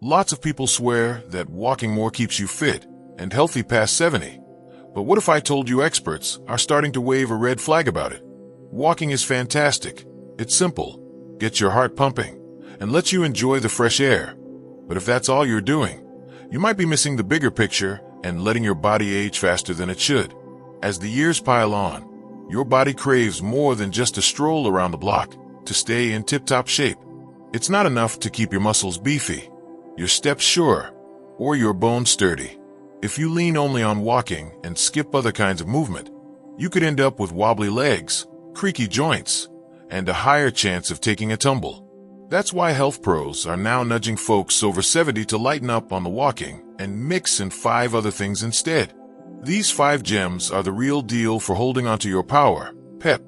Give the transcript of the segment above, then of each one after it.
Lots of people swear that walking more keeps you fit and healthy past 70. But what if I told you experts are starting to wave a red flag about it? Walking is fantastic. It's simple, gets your heart pumping, and lets you enjoy the fresh air. But if that's all you're doing, you might be missing the bigger picture and letting your body age faster than it should. As the years pile on, your body craves more than just a stroll around the block to stay in tip-top shape. It's not enough to keep your muscles beefy, your steps sure, or your bones sturdy. If you lean only on walking and skip other kinds of movement, you could end up with wobbly legs, creaky joints, and a higher chance of taking a tumble. That's why health pros are now nudging folks over 70 to lighten up on the walking and mix in 5 other things instead. These 5 gems are the real deal for holding onto your power, pep,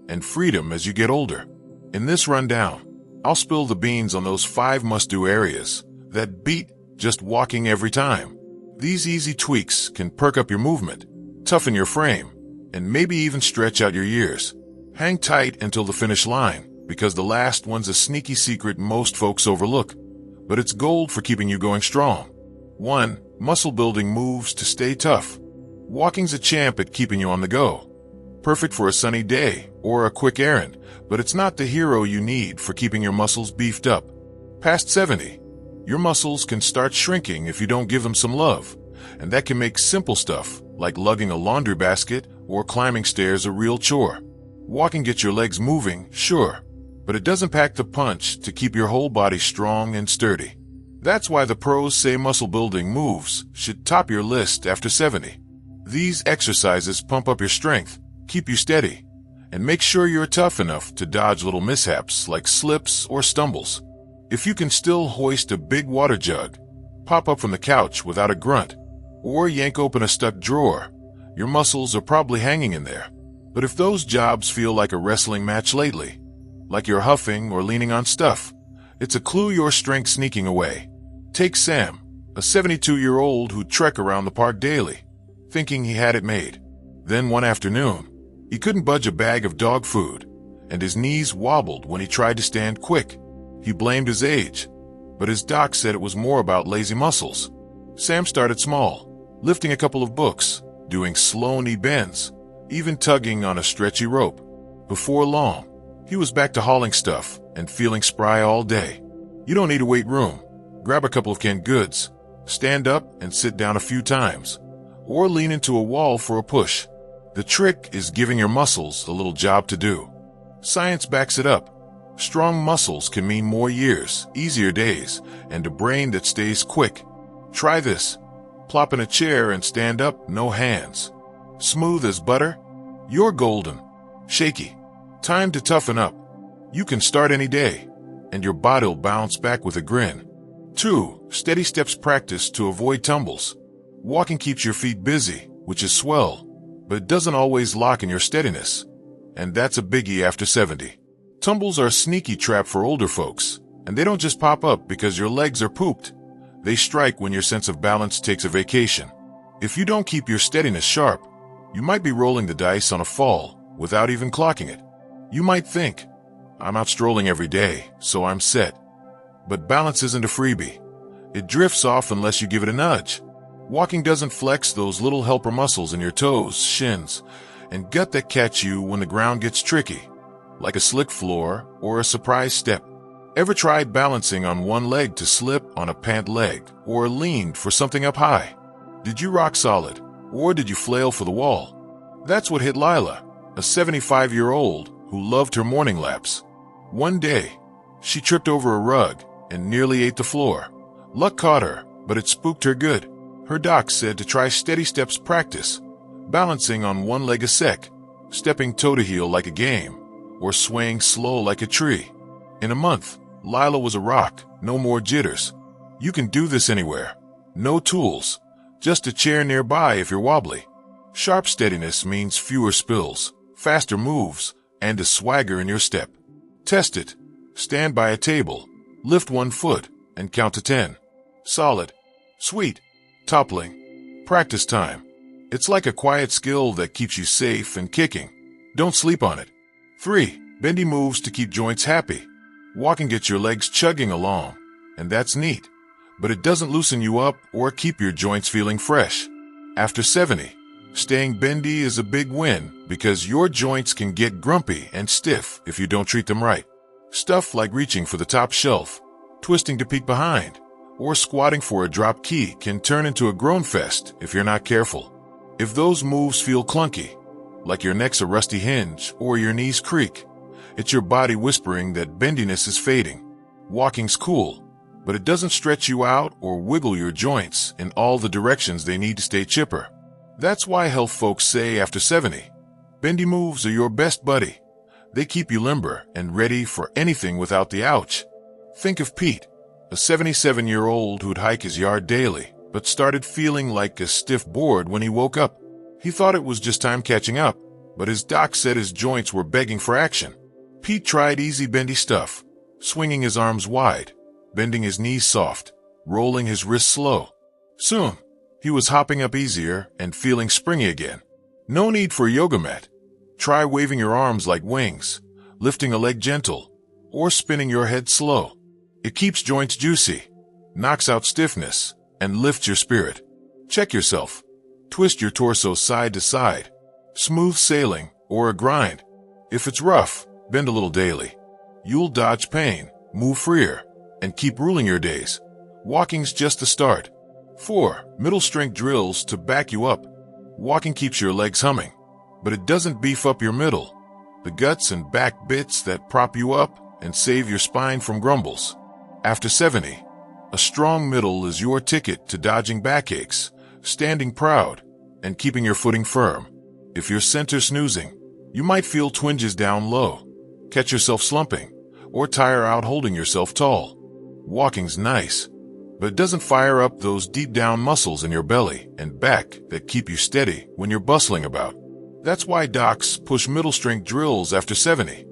and freedom as you get older. In this rundown, I'll spill the beans on those 5 must-do areas that beat just walking every time. These easy tweaks can perk up your movement, toughen your frame, and maybe even stretch out your years. Hang tight until the finish line, because the last one's a sneaky secret most folks overlook, but it's gold for keeping you going strong. 1. Muscle building moves to stay tough. Walking's a champ at keeping you on the go. Perfect for a sunny day or a quick errand, but it's not the hero you need for keeping your muscles beefed up. Past 70, your muscles can start shrinking if you don't give them some love, and that can make simple stuff like lugging a laundry basket or climbing stairs a real chore. Walking gets your legs moving, sure, but it doesn't pack the punch to keep your whole body strong and sturdy. That's why the pros say muscle building moves should top your list after 70. These exercises pump up your strength, keep you steady, and make sure you're tough enough to dodge little mishaps like slips or stumbles. If you can still hoist a big water jug, pop up from the couch without a grunt, or yank open a stuck drawer, your muscles are probably hanging in there. But if those jobs feel like a wrestling match lately, like you're huffing or leaning on stuff, it's a clue your strength's sneaking away. Take Sam, a 72-year-old who'd trek around the park daily, thinking he had it made. Then one afternoon, he couldn't budge a bag of dog food, and his knees wobbled when he tried to stand quick. He blamed his age, but his doc said it was more about lazy muscles. Sam started small, lifting a couple of books, doing slow knee bends, even tugging on a stretchy rope. Before long, he was back to hauling stuff and feeling spry all day. You don't need a weight room. Grab a couple of canned goods, stand up and sit down a few times, or lean into a wall for a push. The trick is giving your muscles a little job to do. Science backs it up. Strong muscles can mean more years, easier days, and a brain that stays quick. Try this. Plop in a chair and stand up, no hands. Smooth as butter? You're golden. Shaky. Time to toughen up. You can start any day, and your body'll bounce back with a grin. 2. Steady steps practice to avoid tumbles. Walking keeps your feet busy, which is swell, but it doesn't always lock in your steadiness, and that's a biggie after 70. Tumbles are a sneaky trap for older folks, and they don't just pop up because your legs are pooped. They strike when your sense of balance takes a vacation. If you don't keep your steadiness sharp, you might be rolling the dice on a fall without even clocking it. You might think, I'm out strolling every day, so I'm set. But balance isn't a freebie. It drifts off unless you give it a nudge. Walking doesn't flex those little helper muscles in your toes, shins, and gut that catch you when the ground gets tricky, like a slick floor or a surprise step. Ever tried balancing on one leg to slip on a pant leg or leaned for something up high? Did you rock solid, or did you flail for the wall? That's what hit Lila, a 75-year-old who loved her morning laps. One day, she tripped over a rug and nearly ate the floor. Luck caught her, but it spooked her good. Her doc said to try steady steps practice, balancing on one leg a sec, stepping toe to heel like a game, or swaying slow like a tree. In a month, Lila was a rock, no more jitters. You can do this anywhere. No tools, just a chair nearby if you're wobbly. Sharp steadiness means fewer spills, faster moves, and a swagger in your step. Test it. Stand by a table, lift one foot, and count to 10. Solid. Sweet. Toppling. Practice time. It's like a quiet skill that keeps you safe and kicking. Don't sleep on it. 3. Bendy moves to keep joints happy. Walking gets your legs chugging along, and that's neat. but it doesn't loosen you up or keep your joints feeling fresh. After 70, staying bendy is a big win because your joints can get grumpy and stiff if you don't treat them right. Stuff like reaching for the top shelf, twisting to peek behind, or squatting for a drop key can turn into a groan fest if you're not careful. If those moves feel clunky, like your neck's a rusty hinge or your knees creak, it's your body whispering that bendiness is fading. Walking's cool, but it doesn't stretch you out or wiggle your joints in all the directions they need to stay chipper. That's why health folks say after 70, bendy moves are your best buddy. They keep you limber and ready for anything without the ouch. Think of Pete, a 77-year-old who'd hike his yard daily, but started feeling like a stiff board when he woke up. He thought it was just time catching up, but his doc said his joints were begging for action. Pete tried easy bendy stuff, swinging his arms wide, bending his knees soft, rolling his wrists slow. Soon, he was hopping up easier and feeling springy again. No need for a yoga mat. Try waving your arms like wings, lifting a leg gentle, or spinning your head slow. It keeps joints juicy, knocks out stiffness, and lifts your spirit. Check yourself. Twist your torso side to side. Smooth sailing or a grind. If it's rough, bend a little daily. You'll dodge pain, move freer, and keep ruling your days. Walking's just the start. 4. Middle strength drills to back you up. Walking keeps your legs humming, but it doesn't beef up your middle, the guts and back bits that prop you up and save your spine from grumbles. After 70, a strong middle is your ticket to dodging backaches, standing proud, and keeping your footing firm. If you're center snoozing, you might feel twinges down low, catch yourself slumping, or tire out holding yourself tall. Walking's nice, but it doesn't fire up those deep down muscles in your belly and back that keep you steady when you're bustling about. That's why docs push middle strength drills after 70.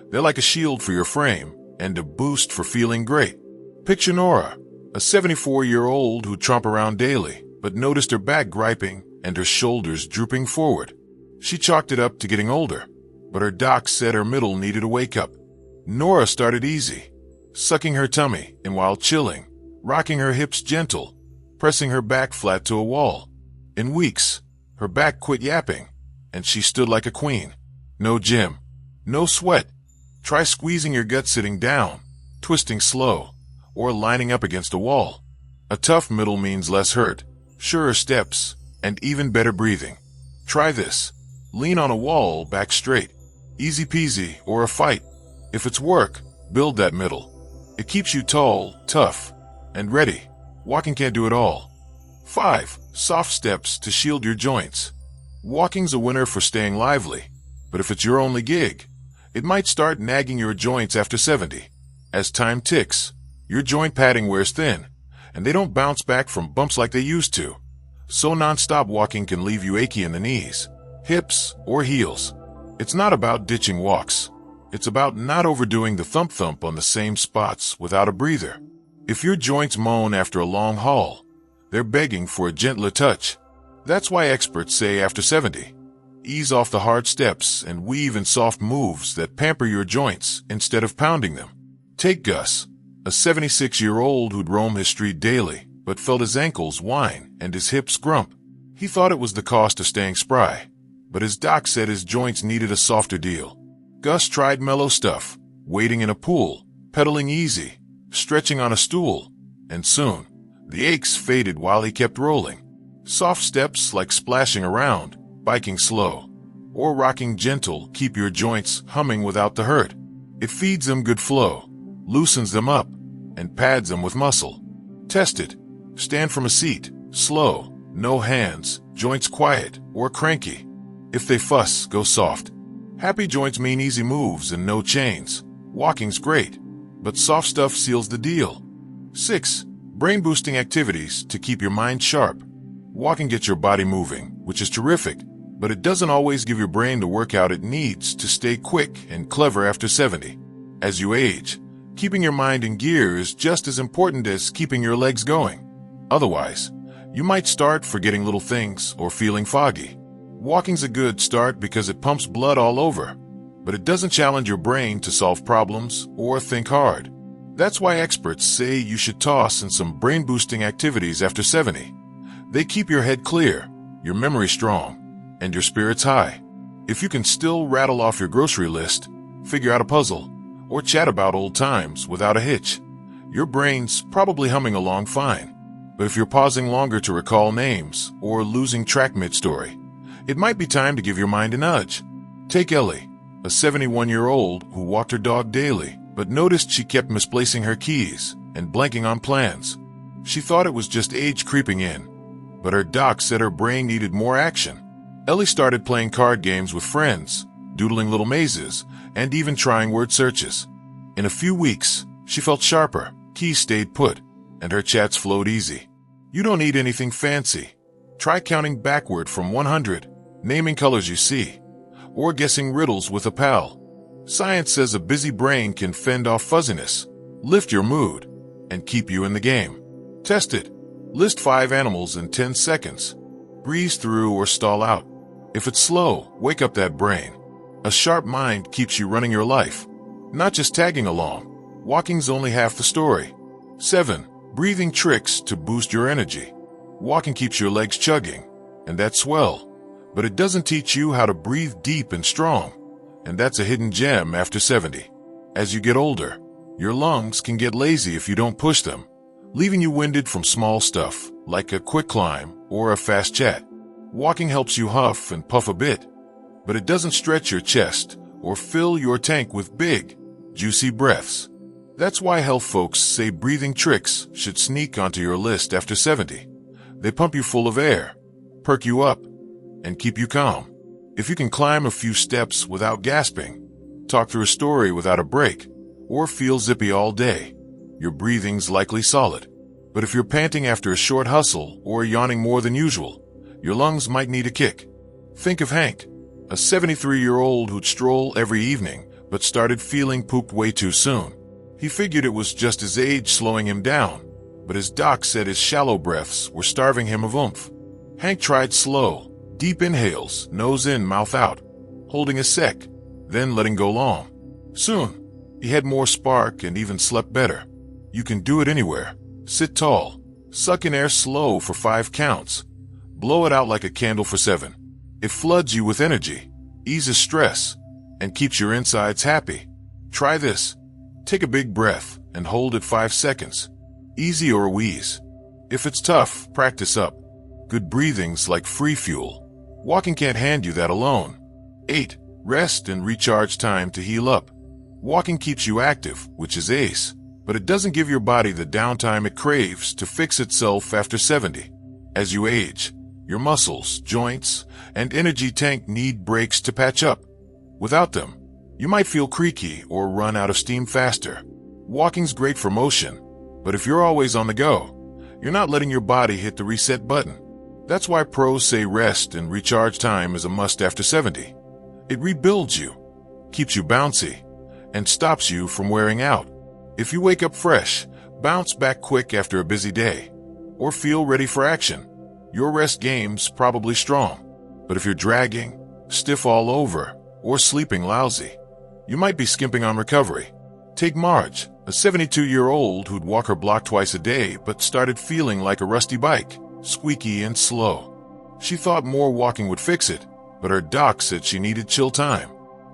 They're like a shield for your frame and a boost for feeling great. Picture Nora, a 74-year-old who tromp around daily, but noticed her back griping and her shoulders drooping forward. She chalked it up to getting older, but her doc said her middle needed a wake-up. Nora started easy, sucking her tummy and while chilling, rocking her hips gentle, pressing her back flat to a wall. In weeks, her back quit yapping, and she stood like a queen. No gym, no sweat. Try squeezing your gut sitting down, twisting slow, or lining up against a wall. A tough middle means less hurt, surer steps, and even better breathing. Try this. Lean on a wall, back straight. Easy peasy, or a fight. If it's work, build that middle. It keeps you tall, tough, and ready. Walking can't do it all. 5. Soft steps to shield your joints. Walking's a winner for staying lively, but if it's your only gig, it might start nagging your joints after 70. As time ticks, your joint padding wears thin, and they don't bounce back from bumps like they used to. So non-stop walking can leave you achy in the knees, hips, or heels. It's not about ditching walks. It's about not overdoing the thump-thump on the same spots without a breather. If your joints moan after a long haul, they're begging for a gentler touch. That's why experts say after 70, ease off the hard steps and weave in soft moves that pamper your joints instead of pounding them. Take Gus, a 76-year-old who'd roam his street daily, but felt his ankles whine and his hips grump. He thought it was the cost of staying spry, but his doc said his joints needed a softer deal. Gus tried mellow stuff, wading in a pool, pedaling easy, stretching on a stool, and soon, the aches faded while he kept rolling. Soft steps like splashing around, biking slow, or rocking gentle keep your joints humming without the hurt. It feeds them good flow, loosens them up, and pads them with muscle. Test it. Stand from a seat, slow, no hands, joints quiet, or cranky. If they fuss, go soft. Happy joints mean easy moves and no chains. Walking's great, but soft stuff seals the deal. 6. Brain-boosting activities to keep your mind sharp. Walking gets your body moving, which is terrific, but it doesn't always give your brain the workout it needs to stay quick and clever after 70. As you age, keeping your mind in gear is just as important as keeping your legs going. Otherwise, you might start forgetting little things or feeling foggy. Walking's a good start because it pumps blood all over, but it doesn't challenge your brain to solve problems or think hard. That's why experts say you should toss in some brain-boosting activities after 70. They keep your head clear, your memory strong, and your spirits high. If you can still rattle off your grocery list, figure out a puzzle, or chat about old times without a hitch, your brain's probably humming along fine. But if you're pausing longer to recall names or losing track mid-story, it might be time to give your mind a nudge. Take Ellie, a 71-year-old who walked her dog daily, but noticed she kept misplacing her keys and blanking on plans. She thought it was just age creeping in, but her doc said her brain needed more action. Ellie started playing card games with friends, doodling little mazes, and even trying word searches. In a few weeks, she felt sharper, keys stayed put, and her chats flowed easy. You don't need anything fancy. Try counting backward from 100, naming colors you see, or guessing riddles with a pal. Science says a busy brain can fend off fuzziness, lift your mood, and keep you in the game. Test it. List 5 animals in 10 seconds. Breeze through or stall out. If it's slow, wake up that brain. A sharp mind keeps you running your life, not just tagging along. Walking's only half the story. 7. Breathing tricks to boost your energy. Walking keeps your legs chugging, and that's swell. But it doesn't teach you how to breathe deep and strong, and that's a hidden gem after 70. As you get older, your lungs can get lazy if you don't push them, leaving you winded from small stuff, like a quick climb or a fast chat. Walking helps you huff and puff a bit, but it doesn't stretch your chest or fill your tank with big, juicy breaths. That's why health folks say breathing tricks should sneak onto your list after 70. They pump you full of air, perk you up, and keep you calm. If you can climb a few steps without gasping, talk through a story without a break, or feel zippy all day, your breathing's likely solid. But if you're panting after a short hustle or yawning more than usual, your lungs might need a kick. Think of Hank, a 73-year-old who'd stroll every evening but started feeling pooped way too soon. He figured it was just his age slowing him down, but his doc said his shallow breaths were starving him of oomph. Hank tried slow, deep inhales, nose in, mouth out, holding a sec, then letting go long. Soon, he had more spark and even slept better. You can do it anywhere. Sit tall, suck in air slow for 5 counts, blow it out like a candle for 7. It floods you with energy, eases stress, and keeps your insides happy. Try this. Take a big breath and hold it 5 seconds. Easy or a wheeze. If it's tough, practice up. Good breathing's like free fuel. Walking can't hand you that alone. 8. Rest and recharge time to heal up. Walking keeps you active, which is ace, but it doesn't give your body the downtime it craves to fix itself after 70. As you age, your muscles, joints, and energy tank need breaks to patch up. Without them, you might feel creaky or run out of steam faster. Walking's great for motion, but if you're always on the go, you're not letting your body hit the reset button. That's why pros say rest and recharge time is a must after 70. It rebuilds you, keeps you bouncy, and stops you from wearing out. If you wake up fresh, bounce back quick after a busy day, or feel ready for action, your rest game's probably strong. But if you're dragging, stiff all over, or sleeping lousy, you might be skimping on recovery. Take Marge, a 72-year-old who'd walk her block twice a day but started feeling like a rusty bike, squeaky and slow. She thought more walking would fix it, but her doc said she needed chill time.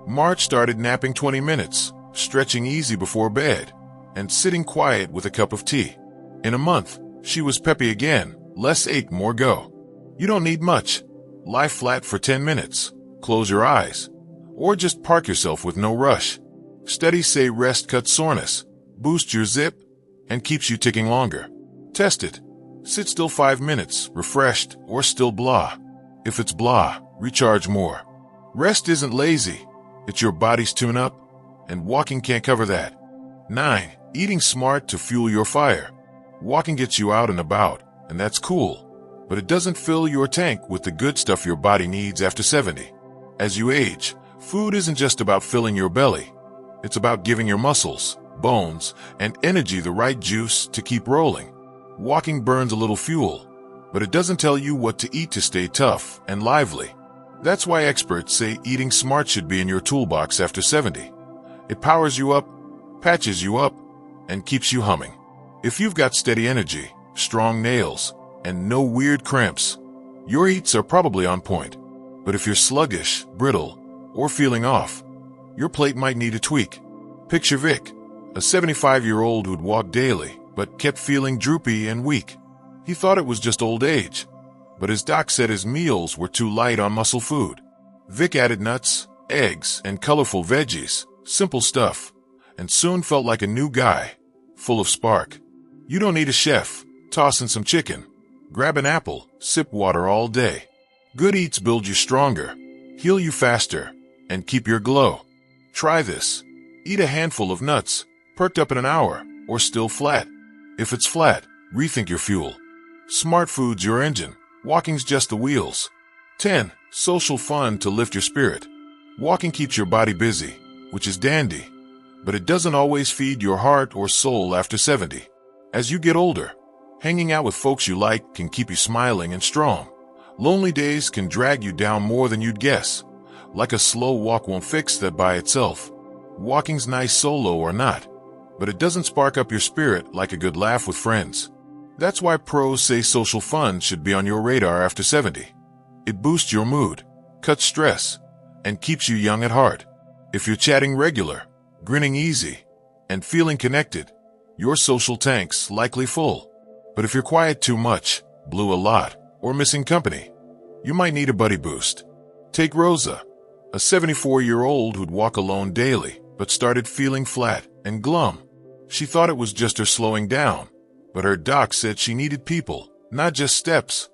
Marge started napping 20 minutes, stretching easy before bed, and sitting quiet with a cup of tea. In a month, she was peppy again, less ache, more go. You don't need much. Lie flat for 10 minutes, close your eyes, or just park yourself with no rush. Studies say rest cuts soreness, boosts your zip, and keeps you ticking longer. Test it. Sit still 5 minutes, refreshed, or still blah. If it's blah, recharge more. Rest isn't lazy. It's your body's tune-up, and walking can't cover that. 9. Eating smart to fuel your fire. Walking gets you out and about, and that's cool, but it doesn't fill your tank with the good stuff your body needs after 70. As you age, food isn't just about filling your belly. It's about giving your muscles, bones, and energy the right juice to keep rolling. Walking burns a little fuel, but it doesn't tell you what to eat to stay tough and lively. That's why experts say eating smart should be in your toolbox after 70. It powers you up, patches you up, and keeps you humming. If you've got steady energy, strong nails, and no weird cramps, your eats are probably on point. But if you're sluggish, brittle, or feeling off, your plate might need a tweak. Picture Vic, a 75-year-old who'd walk daily, but kept feeling droopy and weak. He thought it was just old age, but his doc said his meals were too light on muscle food. Vic added nuts, eggs, and colorful veggies, simple stuff, and soon felt like a new guy, full of spark. You don't need a chef. Toss in some chicken, grab an apple, sip water all day. Good eats build you stronger, heal you faster, and keep your glow. Try this. Eat a handful of nuts, perked up in an hour, or still flat. If it's flat, rethink your fuel. Smart food's your engine. Walking's just the wheels. 10. Social fun to lift your spirit. Walking keeps your body busy, which is dandy, but it doesn't always feed your heart or soul after 70. As you get older, hanging out with folks you like can keep you smiling and strong. Lonely days can drag you down more than you'd guess. Like a slow walk won't fix that by itself. Walking's nice solo or not, but it doesn't spark up your spirit like a good laugh with friends. That's why pros say social fun should be on your radar after 70. It boosts your mood, cuts stress, and keeps you young at heart. If you're chatting regular, grinning easy, and feeling connected, your social tank's likely full. But if you're quiet too much, blue a lot, or missing company, you might need a buddy boost. Take Rosa, a 74-year-old who'd walk alone daily, but started feeling flat and glum. She thought it was just her slowing down, but her doc said she needed people, not just steps.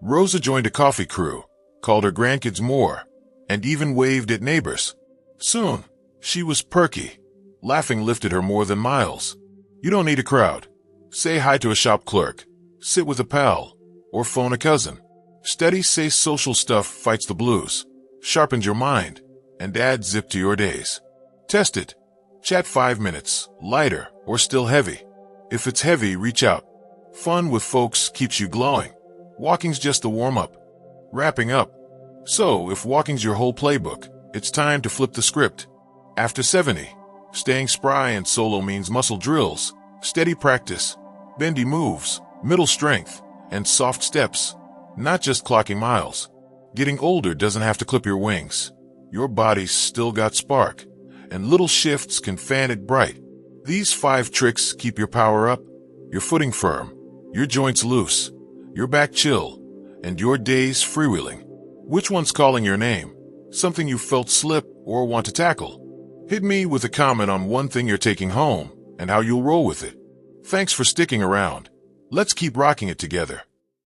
Rosa joined a coffee crew, called her grandkids more, and even waved at neighbors. Soon, she was perky. Laughing lifted her more than miles. You don't need a crowd. Say hi to a shop clerk, sit with a pal, or phone a cousin. Studies say social stuff fights the blues, sharpens your mind, and adds zip to your days. Test it. Chat 5 minutes, lighter or still heavy. If it's heavy, reach out. Fun with folks keeps you glowing. Walking's just the warm-up. Wrapping up. So, if walking's your whole playbook, it's time to flip the script. After 70, staying spry and solo means muscle drills, steady practice, bendy moves, middle strength, and soft steps, not just clocking miles. Getting older doesn't have to clip your wings. Your body's still got spark, and little shifts can fan it bright. These 5 tricks keep your power up, your footing firm, your joints loose, your back chill, and your days freewheeling. Which one's calling your name? Something you felt slip or want to tackle? Hit me with a comment on one thing you're taking home and how you'll roll with it. Thanks for sticking around. Let's keep rocking it together.